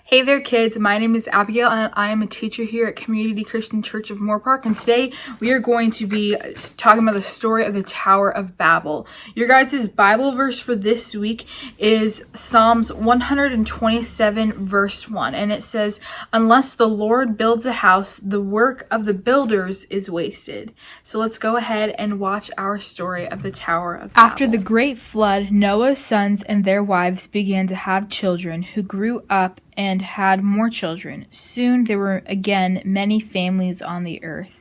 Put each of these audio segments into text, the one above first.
Hey there, kids. My name is Abigail, and I am a teacher here at Community Christian Church of Moore Park. And today we are going to be talking about the story of the Tower of Babel. Your guys' Bible verse for this week is Psalms 127, verse 1. And it says, "Unless the Lord builds a house, the work of the builders is wasted." So let's go ahead and watch our story of the Tower of Babel. After the great flood, Noah's sons and their wives began to have children who grew up and had more children. Soon there were again many families on the earth.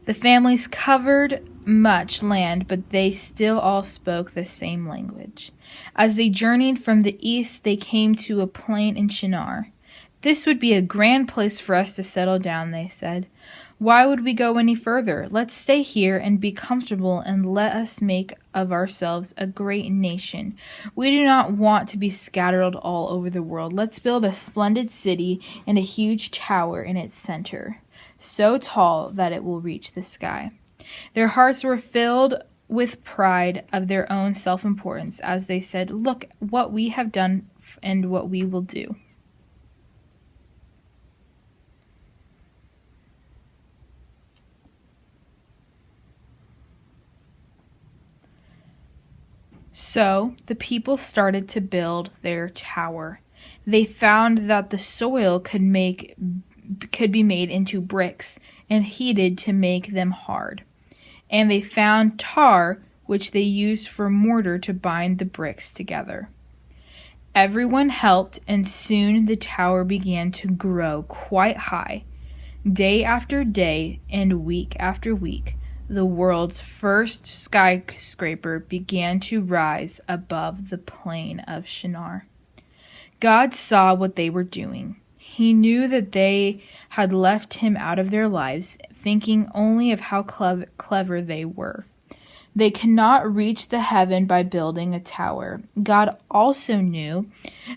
The families covered much land, but they still all spoke the same language. As they journeyed from the east, they came to a plain in Shinar. "This would be a grand place for us to settle down," they said. "Why would we go any further? Let's stay here and be comfortable, and let us make of ourselves a great nation. We do not want to be scattered all over the world. Let's build a splendid city and a huge tower in its center, so tall that it will reach the sky." Their hearts were filled with pride of their own self-importance as they said, "Look what we have done and what we will do." So the people started to build their tower. They found that the soil could be made into bricks and heated to make them hard. And they found tar, which they used for mortar to bind the bricks together. Everyone helped, and soon the tower began to grow quite high. Day after day and week after week, the world's first skyscraper began to rise above the plain of Shinar. God saw what they were doing. He knew that they had left him out of their lives, thinking only of how clever they were. They could not reach the heaven by building a tower. God also knew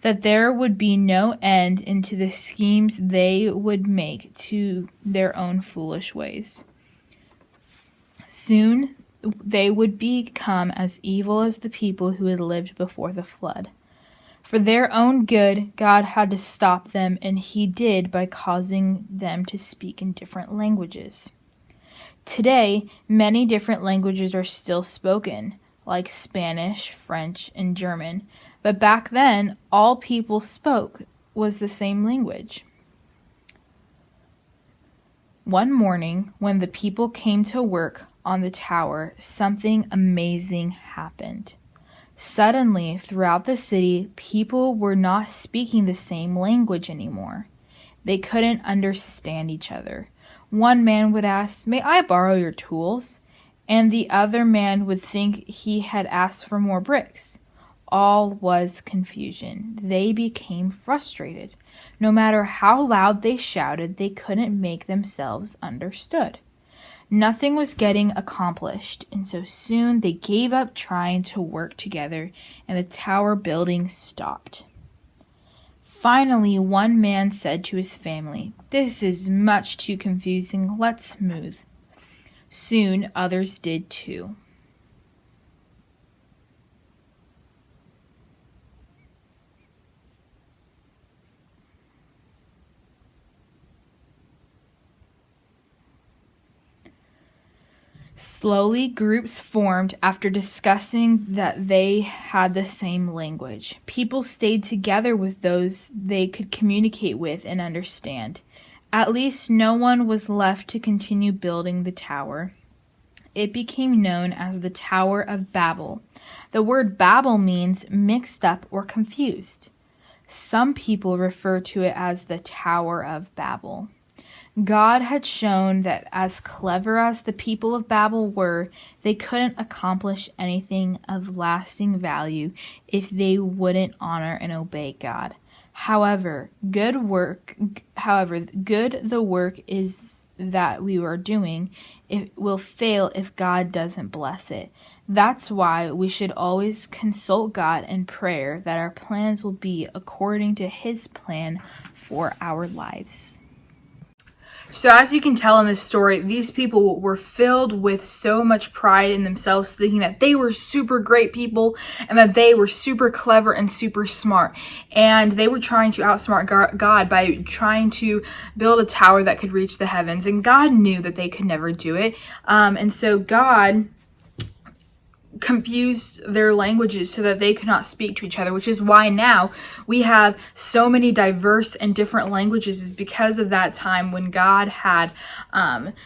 that there would be no end into the schemes they would make to their own foolish ways. Soon they would become as evil as the people who had lived before the flood. For their own good, God had to stop them, and he did by causing them to speak in different languages. Today, many different languages are still spoken, like Spanish, French, and German, but back then, all people spoke was the same language. One morning, when the people came to work on the tower, something amazing happened. Suddenly, throughout the city, people were not speaking the same language anymore. They couldn't understand each other. One man would ask, "May I borrow your tools?" And the other man would think he had asked for more bricks. All was confusion. They became frustrated. No matter how loud they shouted, they couldn't make themselves understood. Nothing was getting accomplished, and so soon they gave up trying to work together, and the tower building stopped. Finally, one man said to his family, "This is much too confusing. Let's move." Soon others did too. Slowly, groups formed after discussing that they had the same language. People stayed together with those they could communicate with and understand. At least no one was left to continue building the tower. It became known as the Tower of Babel. The word Babel means mixed up or confused. Some people refer to it as the Tower of Babel. God had shown that as clever as the people of Babel were, they couldn't accomplish anything of lasting value if they wouldn't honor and obey God. However, good the work is that we are doing, it will fail if God doesn't bless it. That's why we should always consult God in prayer that our plans will be according to his plan for our lives. So as you can tell in this story, these people were filled with so much pride in themselves, thinking that they were super great people and that they were super clever and super smart. And they were trying to outsmart God by trying to build a tower that could reach the heavens. And God knew that they could never do it. And so God confused their languages so that they could not speak to each other, which is why now we have so many diverse and different languages, is because of that time when God had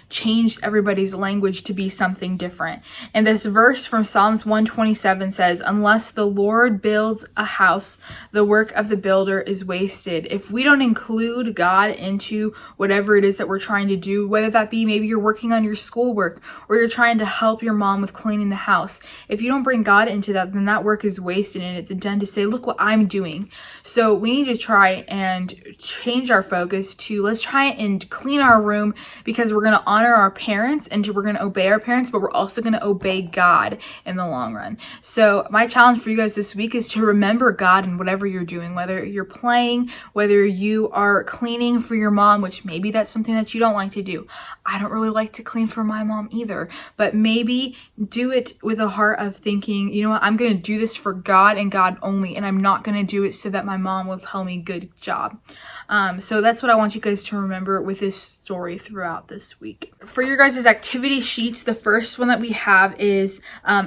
changed everybody's language to be something different. And this verse from Psalms 127 says, unless the Lord builds a house, the work of the builder is wasted. If we don't include God into whatever it is that we're trying to do, whether that be maybe you're working on your schoolwork or you're trying to help your mom with cleaning the house, if you don't bring God into that, then that work is wasted, and it's done to say, look what I'm doing. So we need to try and change our focus to, let's try and clean our room, because we're going to honor our parents and we're going to obey our parents, but we're also going to obey God in the long run. So my challenge for you guys this week is to remember God in whatever you're doing, whether you're playing, whether you are cleaning for your mom, which maybe that's something that you don't like to do. I don't really like to clean for my mom either, but maybe do it with a heart of thinking, you know what, I'm going to do this for God and God only, and I'm not going to do it so that my mom will tell me good job. So that's what I want you guys to remember with this story throughout this week. For your guys' activity sheets, the first one that we have is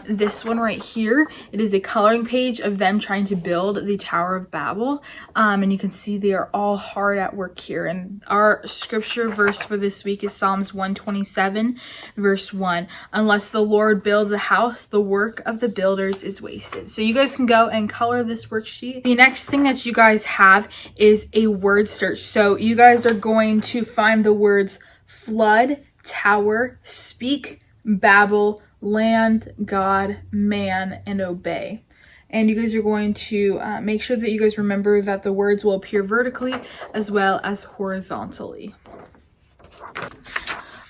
this one right here. It is a coloring page of them trying to build the Tower of Babel. And you can see they are all hard at work here. And our scripture verse for this week is Psalms 127, verse 1. Unless the Lord builds a house, the work of the builders is wasted. So you guys can go and color this worksheet. The next thing that you guys have is a word search. So you guys are going to find the words flood, tower, speak, babble, land, God, man, and obey. And you guys are going to make sure that you guys remember that the words will appear vertically as well as horizontally.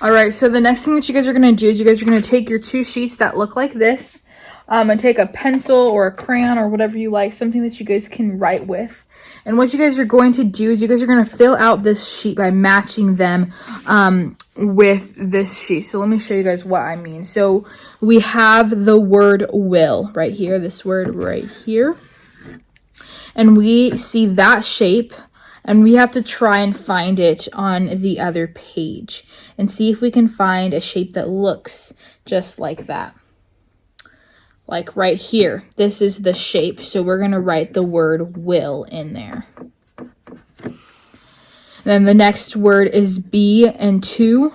All right, so the next thing that you guys are going to do is you guys are going to take your two sheets that look like this and take a pencil or a crayon or whatever you like, something that you guys can write with. And what you guys are going to do is you guys are going to fill out this sheet by matching them with this sheet. So let me show you guys what I mean. So we have the word will right here, this word right here. And we see that shape, and we have to try and find it on the other page and see if we can find a shape that looks just like that. Like right here, this is the shape. So we're going to write the word will in there. Then the next word is be and to.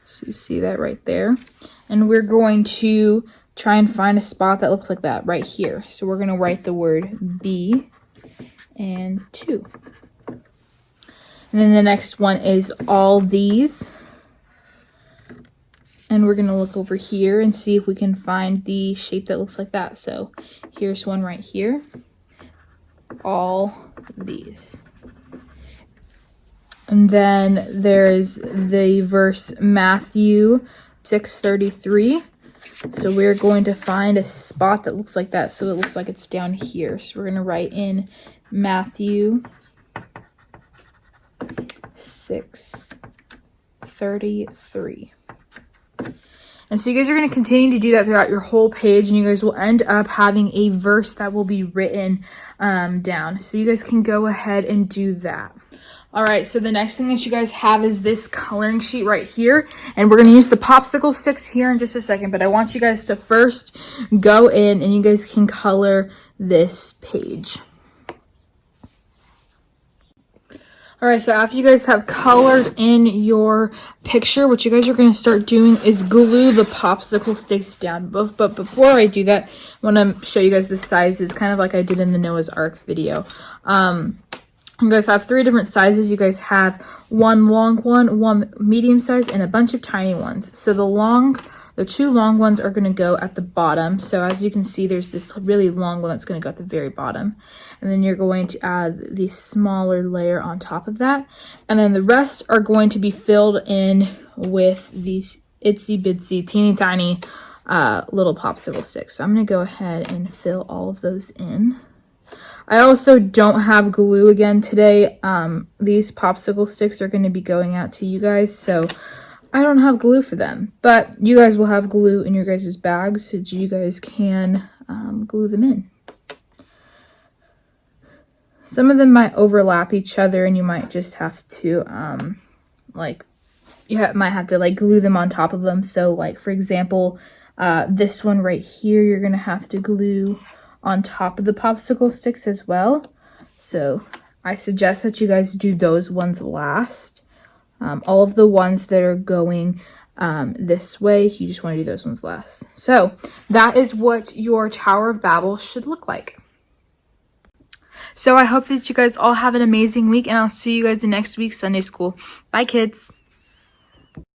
So you see that right there. And we're going to try and find a spot that looks like that right here. So we're going to write the word be and to. And then the next one is all these. And we're going to look over here and see if we can find the shape that looks like that. So here's one right here. All these. And then there's the verse Matthew 6:33. So we're going to find a spot that looks like that. So it looks like it's down here. So we're going to write in Matthew 6:33. And so you guys are going to continue to do that throughout your whole page, and you guys will end up having a verse that will be written down. So you guys can go ahead and do that. All right, so the next thing that you guys have is this coloring sheet right here, and we're going to use the popsicle sticks here in just a second, but I want you guys to first go in and you guys can color this page. All right, so after you guys have colored in your picture, what you guys are going to start doing is glue the popsicle sticks down. But before I do that, I want to show you guys the sizes, kind of like I did in the Noah's Ark video. You guys have 3 different sizes. You guys have one long one, one medium size, and a bunch of tiny ones. So the 2 long ones are going to go at the bottom. So as you can see, there's this really long one that's going to go at the very bottom. And then you're going to add the smaller layer on top of that. And then the rest are going to be filled in with these itsy bitsy teeny tiny little popsicle sticks. So I'm going to go ahead and fill all of those in. I also don't have glue again today. These popsicle sticks are going to be going out to you guys, so I don't have glue for them. But you guys will have glue in your guys' bags, so you guys can glue them in. Some of them might overlap each other, and you might just have to, might have to, like, glue them on top of them. So, like, for example, this one right here, you're going to have to glue on top of the popsicle sticks as well. So I suggest that you guys do those ones last. All of the ones that are going this way, you just want to do those ones last. So that is what your Tower of Babel should look like. So I hope that you guys all have an amazing week, and I'll see you guys in next week's Sunday school. Bye, kids.